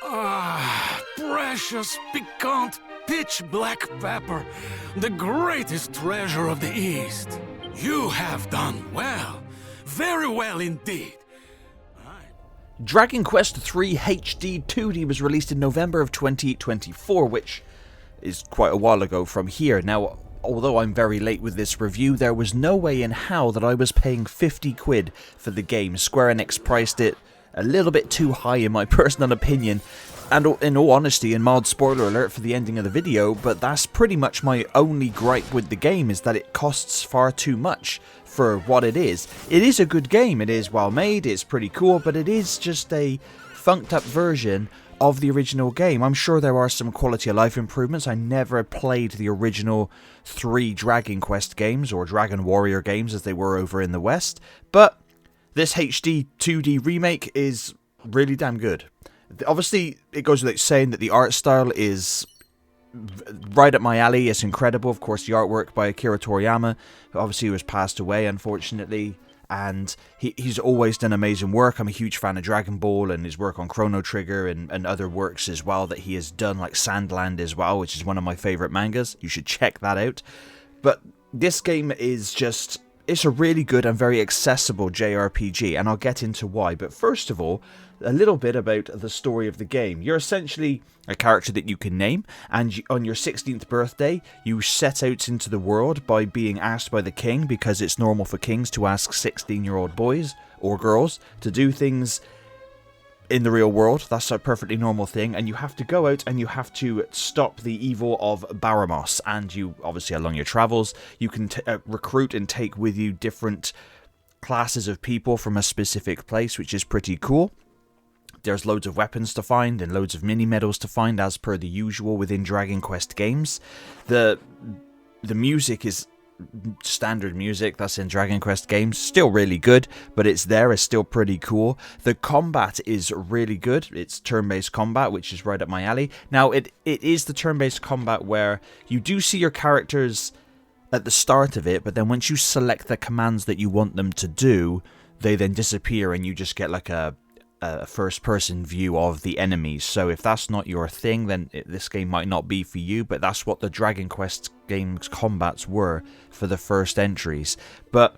Ah, precious, piquant, pitch black pepper, the greatest treasure of the East. You have done well, very well indeed. Dragon Quest III HD-2D was released in November of 2024, which is quite a while ago from here. Now, although I'm very late with this review, there was no way in hell that I was paying 50 quid for the game. Square Enix priced it a little bit too high in my personal opinion, and in all honesty, and mild spoiler alert for the ending of the video, but that's pretty much my only gripe with the game, is that it costs far too much for what it is. It is a good game, it is well made, it's pretty cool, but it is just a funked up version of the original game. I'm sure there are some quality of life improvements. I never played the original 3 Dragon Quest games, or Dragon Warrior games as they were over in the West, but this HD 2D remake is really damn good. Obviously, it goes without saying that the art style is right up my alley. It's incredible. Of course, the artwork by Akira Toriyama, obviously he was passed away, unfortunately, and he's always done amazing work. I'm a huge fan of Dragon Ball and his work on Chrono Trigger and other works as well that he has done, like Sandland as well, which is one of my favourite mangas. You should check that out. But this game is just... it's a really good and very accessible JRPG, and I'll get into why. But first of all, a little bit about the story of the game. You're essentially a character that you can name, and on your 16th birthday, you set out into the world by being asked by the king, because it's normal for kings to ask 16-year-old boys or girls to do things in the real world. That's a perfectly normal thing, and you have to go out and you have to stop the evil of Baramos. And you, obviously, along your travels, you can recruit and take with you different classes of people from a specific place, which is pretty cool. There's loads of weapons to find and loads of mini medals to find, as per the usual within Dragon Quest games. The music is standard music that's in Dragon Quest games, still really good, but it's still pretty cool. The combat is really good. It's turn-based combat, which is right up my alley. Now, it is the turn-based combat where you do see your characters at the start of it, but then once you select the commands that you want them to do, they then disappear and you just get like a first-person view of the enemies. So if that's not your thing, then this game might not be for you, but that's what the Dragon Quest games combats were for the first entries. But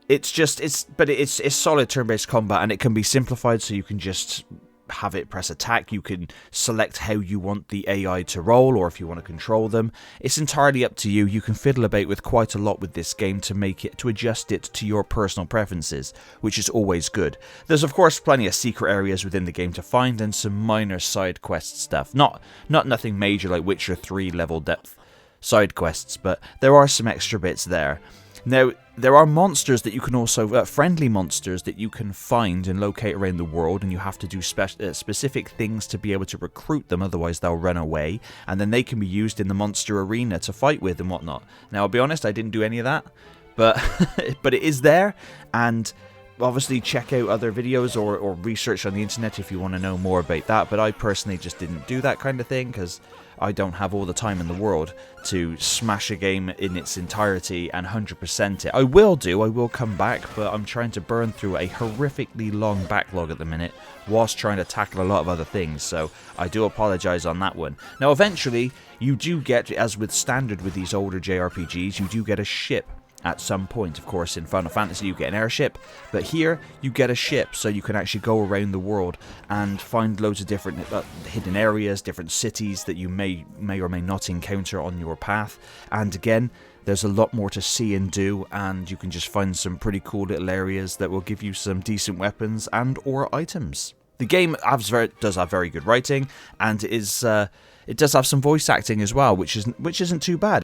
it's solid turn-based combat, and it can be simplified, so you can just have it press attack. You can select how you want the AI to roll, or if you want to control them. It's entirely up to you. You can fiddle about with quite a lot with this game to adjust it to your personal preferences, which is always good. There's of course plenty of secret areas within the game to find, and some minor side quest stuff. Not nothing major like Witcher 3 level depth side quests, but there are some extra bits there. Now, there are monsters that you can also, friendly monsters that you can find and locate around the world, and you have to do specific things to be able to recruit them, otherwise they'll run away, and then they can be used in the monster arena to fight with and whatnot. Now, I'll be honest, I didn't do any of that, but but it is there, and obviously check out other videos or research on the internet if you want to know more about that, but I personally just didn't do that kind of thing, because I don't have all the time in the world to smash a game in its entirety and 100% it. I will come back, but I'm trying to burn through a horrifically long backlog at the minute whilst trying to tackle a lot of other things, so I do apologise on that one. Now, eventually, you do get, as with standard with these older JRPGs, you do get a ship at some point. Of course, in Final Fantasy you get an airship, but here you get a ship, so you can actually go around the world and find loads of different hidden areas, different cities that you may or may not encounter on your path. And again, there's a lot more to see and do, and you can just find some pretty cool little areas that will give you some decent weapons and or items. The game does have very good writing, and it does have some voice acting as well, which isn't too bad.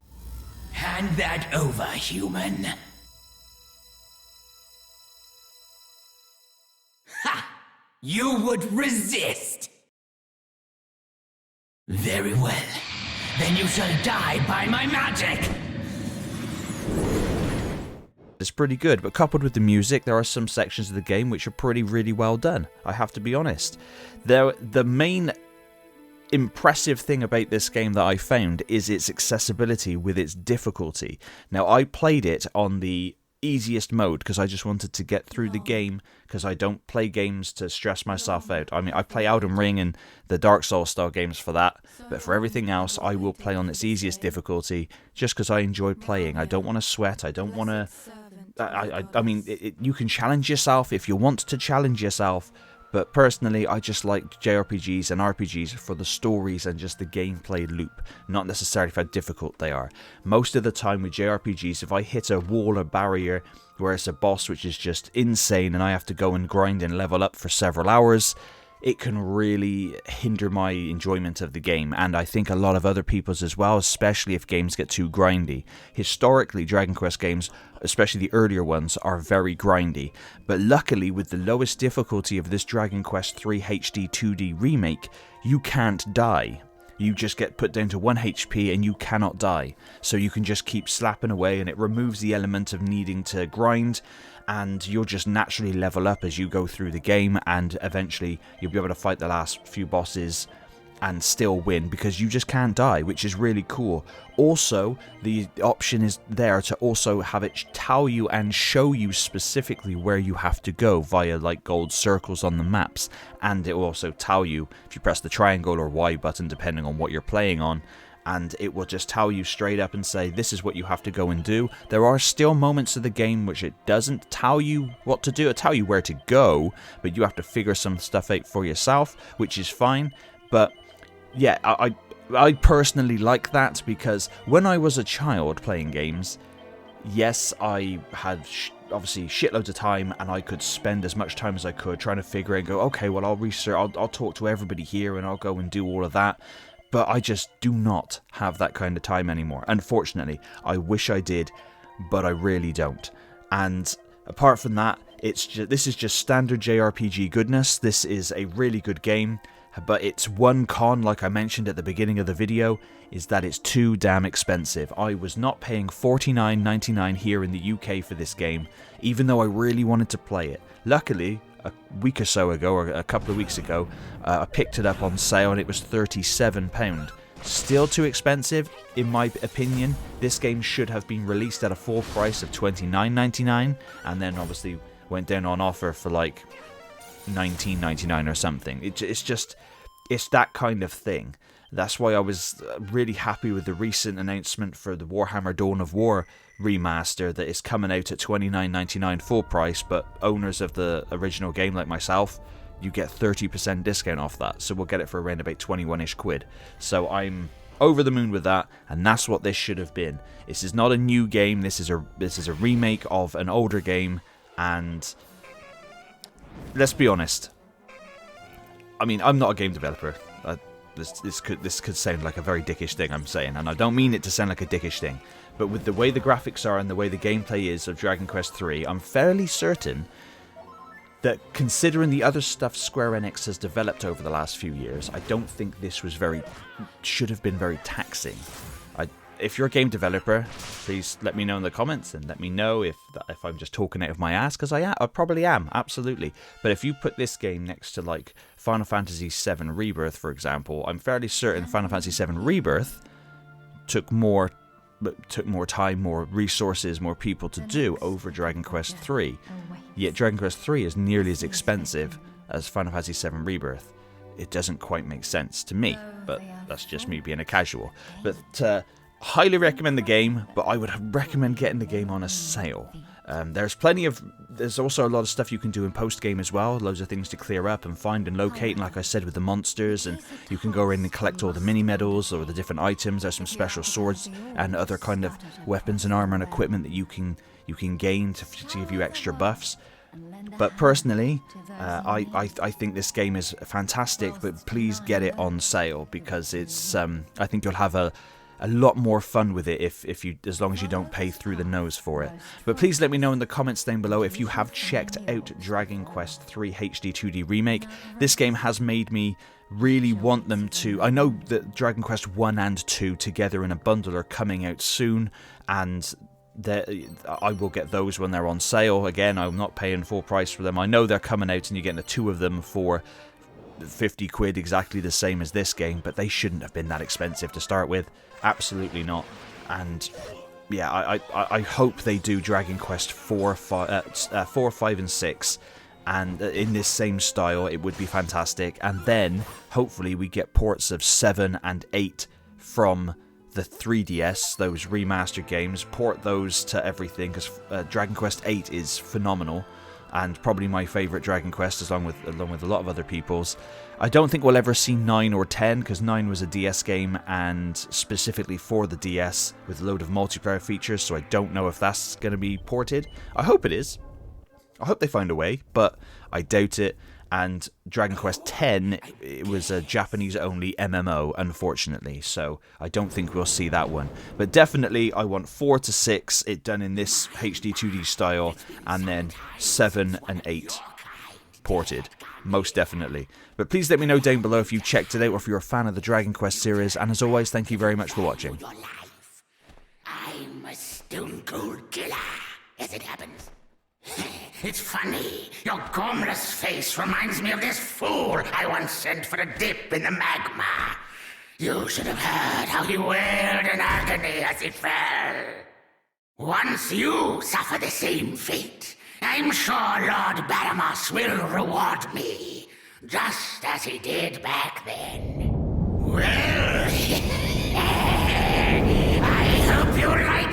Hand that over, human. Ha! You would resist! Very well. Then you shall die by my magic! It's pretty good, but coupled with the music, there are some sections of the game which are really well done, I have to be honest. The main impressive thing about this game that I found is its accessibility with its difficulty. Now, I played it on the easiest mode because I just wanted to get through the game, because I don't play games to stress myself out. I mean, I play Elden Ring and the Dark Souls style games for that, but for everything else I will play on its easiest difficulty just because I enjoy playing. I don't want to sweat. I don't want to... I mean, you can challenge yourself if you want to challenge yourself, but personally, I just like JRPGs and RPGs for the stories and just the gameplay loop, not necessarily for how difficult they are. Most of the time with JRPGs, if I hit a wall or barrier where it's a boss which is just insane and I have to go and grind and level up for several hours, it can really hinder my enjoyment of the game, and I think a lot of other people's as well, especially if games get too grindy. Historically, Dragon Quest games, especially the earlier ones, are very grindy, but luckily with the lowest difficulty of this Dragon Quest III HD-2D remake, you can't die. You just get put down to 1 HP and you cannot die. So you can just keep slapping away, and it removes the element of needing to grind, and you'll just naturally level up as you go through the game, and eventually you'll be able to fight the last few bosses and still win because you just can't die, which is really cool. Also, the option is there to also have it tell you and show you specifically where you have to go via like gold circles on the maps, and it will also tell you if you press the triangle or Y button depending on what you're playing on, and it will just tell you straight up and say this is what you have to go and do. There are still moments of the game which it doesn't tell you what to do. It'll tell you where to go, but you have to figure some stuff out for yourself, which is fine. But yeah, I personally like that because when I was a child playing games, yes, I had obviously shitloads of time, and I could spend as much time as I could trying to figure out and go, okay, well, I'll research, I'll talk to everybody here and I'll go and do all of that. But I just do not have that kind of time anymore. Unfortunately, I wish I did, but I really don't. And apart from that, this is just standard JRPG goodness. This is a really good game, but its one con, like I mentioned at the beginning of the video, is that it's too damn expensive. I was not paying $49.99 here in the UK for this game, even though I really wanted to play it. Luckily, a week or so ago, or a couple of weeks ago, I picked it up on sale and it was £37. Still too expensive, in my opinion. This game should have been released at a full price of $29.99, and then obviously went down on offer for like $19.99 or something. It's that kind of thing. That's why I was really happy with the recent announcement for the Warhammer Dawn of War remaster that is coming out at $29.99 full price, but owners of the original game like myself, you get 30% discount off that, so we'll get it for around about 21-ish quid. So I'm over the moon with that, and that's what this should have been. This is not a new game, this is a remake of an older game, and let's be honest, I mean, I'm not a game developer. This could sound like a very dickish thing I'm saying, and I don't mean it to sound like a dickish thing, but with the way the graphics are and the way the gameplay is of Dragon Quest III, I'm fairly certain that considering the other stuff Square Enix has developed over the last few years, I don't think this was should have been very taxing. If you're a game developer, please let me know in the comments and let me know if I'm just talking out of my ass, because I probably am, absolutely. But if you put this game next to like Final Fantasy VII Rebirth, for example, I'm fairly certain Final Fantasy VII Rebirth took more time, more resources, more people to do over Dragon Quest III. Yet Dragon Quest III is nearly as expensive as Final Fantasy VII Rebirth. It doesn't quite make sense to me, but that's just me being a casual. But highly recommend the game, but I would recommend getting the game on a sale. There's also a lot of stuff you can do in post-game as well, loads of things to clear up and find and locate, and like I said with the monsters, and you can go in and collect all the mini-medals or the different items. There's some special swords and other kind of weapons and armor and equipment that you can gain to give you extra buffs. But personally, I think this game is fantastic, but please get it on sale, because it's I think you'll have a lot more fun with it as long as you don't pay through the nose for it. But please let me know in the comments down below if you have checked out Dragon Quest III HD-2D Remake. This game has made me really want them to... I know that Dragon Quest 1 and 2 together in a bundle are coming out soon, and I will get those when they're on sale. Again, I'm not paying full price for them. I know they're coming out and you're getting the two of them for 50 quid, exactly the same as this game, but they shouldn't have been that expensive to start with. Absolutely not. And yeah, I hope they do Dragon Quest 4, 5, and 6, and in this same style. It would be fantastic. And then hopefully we get ports of 7 and 8 from the 3DS, those remastered games. Port those to everything, because Dragon Quest 8 is phenomenal, and probably my favourite Dragon Quest, along with a lot of other people's. I don't think we'll ever see 9 or 10, because 9 was a DS game, and specifically for the DS, with a load of multiplayer features, so I don't know if that's going to be ported. I hope it is. I hope they find a way, but I doubt it. And Dragon Quest X, it was a Japanese-only MMO, unfortunately, so I don't think we'll see that one. But definitely, I want 4 to 6, it done in this HD-2D style, and then 7 and 8 ported, most definitely. But please let me know down below if you checked it out, or if you're a fan of the Dragon Quest series, and as always, thank you very much for watching. I'm a stone cold killer, as it happens. It's funny. Your gormless face reminds me of this fool I once sent for a dip in the magma. You should have heard how he wailed in agony as he fell. Once you suffer the same fate, I'm sure Lord Baramos will reward me, just as he did back then. Well, I hope you like